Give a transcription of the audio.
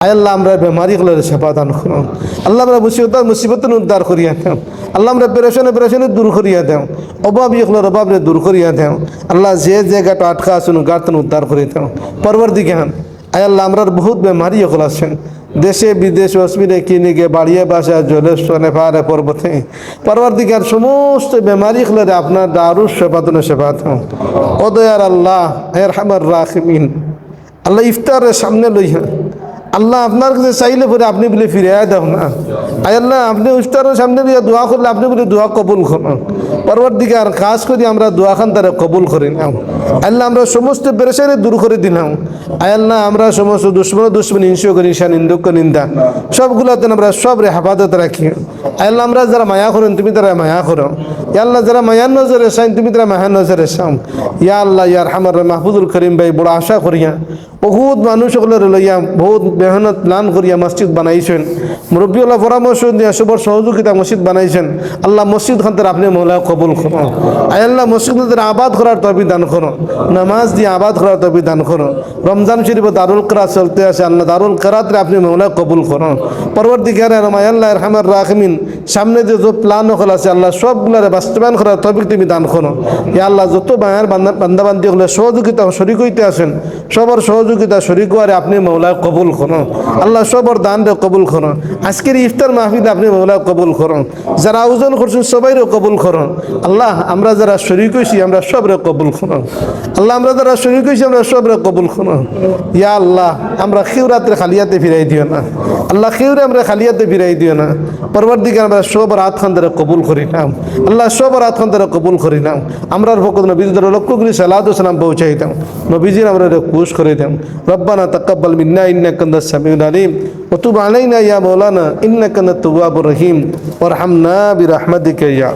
আয় আল্লাহ আমরা বেমারিগুলোর সেবা দান করুন। আল্লাহ আমরা মুসিবত উদ্ধার করিয়া দেও। আল্লাহ আমরা পেরেশানি দূর করিয়া দেও। অভাবীগুলোর অভাবে দূর করিয়া দেও। আল্লাহ যে জায়গাটা আটকা আসুন গার্তন উদ্ধার করিয়া দেও। পরবর্তীকার আয় আল্লাহ আমরার বহুত বেমারি হল আছেন দেশে বিদেশে অসমিনে কিনিকে বাড়িয়ে বাসা জলেশ্বরে পাহাড়ে পর্বতে পরবর্তীকার সমস্ত বেমারিগুলোরে আপনার দারুস সেবাদনে সেবা দেও। ও দয়ার আল্লাহ আরহামার রাহিমিন আল্লাহ ইফতারের সামনে লইয়া আল্লাহ আপনার কাছে চাইলে পরে আপনি বলে ফিরে দাও না। আয় আল্লাহ আপনি ইফতারের সামনে দিয়ে দোয়া করলে আপনি বলে দোয়া কবুল করুন। পরবর্তীকার কাজ করি আমরা দোয়া খান তারা কবুল করে নাও। আল্লাহ আমরা সমস্ত পেরেশানি দূর করে দিলাম। আয় আল্লাহ আমরা সমস্ত দুশ্মন হিংসা করি ঈশা নিন্দুক নিন্দা সবগুলোতে আমরা সব হেফাজত রাখি। আয় আল্লাহ আমরা যারা মায়া করেন তুমি তারা মায়া করো। ইয়া আল্লাহ যারা মায়ার নজরে চাইন তুমি তারা মায়ার নজরে চাও। ইয়া আল্লাহ ইয়ার হামার মাহফুজুল করিম ভাই বড় আশা করিয়া বহুত মানুষ সকলের লইয়া বহুত মেহনত প্লান করিয়া মসজিদ বানাইছেন। মুরব্বীওয়ালা পরামর্শ দিয়া সবর সহযোগিতা মসজিদ বানাইছেন। আল্লাহ মসজিদ খানতে আপনি মৌলা কবুল করো। আয় আল্লাহ মসজিদ আবাদ করার তৌফিক দান করো। নামাজ দিয়ে আবাদ করার তৌফিক দান করো। রমজান শরীফ দারুল কিরাত চলতে আছে আল্লাহ দারুল কিরাতে আপনি মৌলা কবুল করো। পরবর্তীকারে আয় আল্লাহ আরহামার রাহিমিন সামনে যে প্লান হল আছে আল্লাহ সবগুলারে বাস্তবায়ন করার তৌফিক তুমি দান করো। ইয়া আল্লাহ যত মায়ের বান্দাবান্দি হলে সহযোগিতা শরীক হইতে আসেন সবর সহযোগিতা শরীক হওয়ারে আপনি মৌলা কবুল করো। আল্লাহ সবর দান রে কবুল করো। আজকের ইফতার মাহফিল আপনি মৌলা কবুল করো। যারা আয়োজন করছেন সবাইরে কবুল করো। আল্লাহ আমরা যারা শরীক হইছি আমরা সবরে কবুল করো। আল্লাহ আমরা যারা শরীক হইছি আমরা সবরে কবুল করো। ইয়া আল্লাহ আমরা খেউরাতে খালিয়াতে ফিরাই দিও না। আল্লাহ খেউরে আমরা খালিয়াতে ফিরাই দিও না। পরবর্তীকে আমরা সবর হাত খান দ্বারা কবুল করি নাম। আল্লাহ সবর হাত খান দ্বারা কবুল করি নাম। আমরা ভক্ত নবীদের লক্ষ্য করি সালাত ও সালাম পৌঁছাই দাও। নবীজির আমরা খুশ করে দাও। রব্বানা তাকাব্বাল মিন্না ইন্নাকা আনতাস সামিউল আলিম ওয়া তুব আলাইনা ইয়া মাওলানা ইন্নাকা আনতাত তাওয়াবুর রহিম ওয়ারহামনা বিরহমাতিকা ইয়া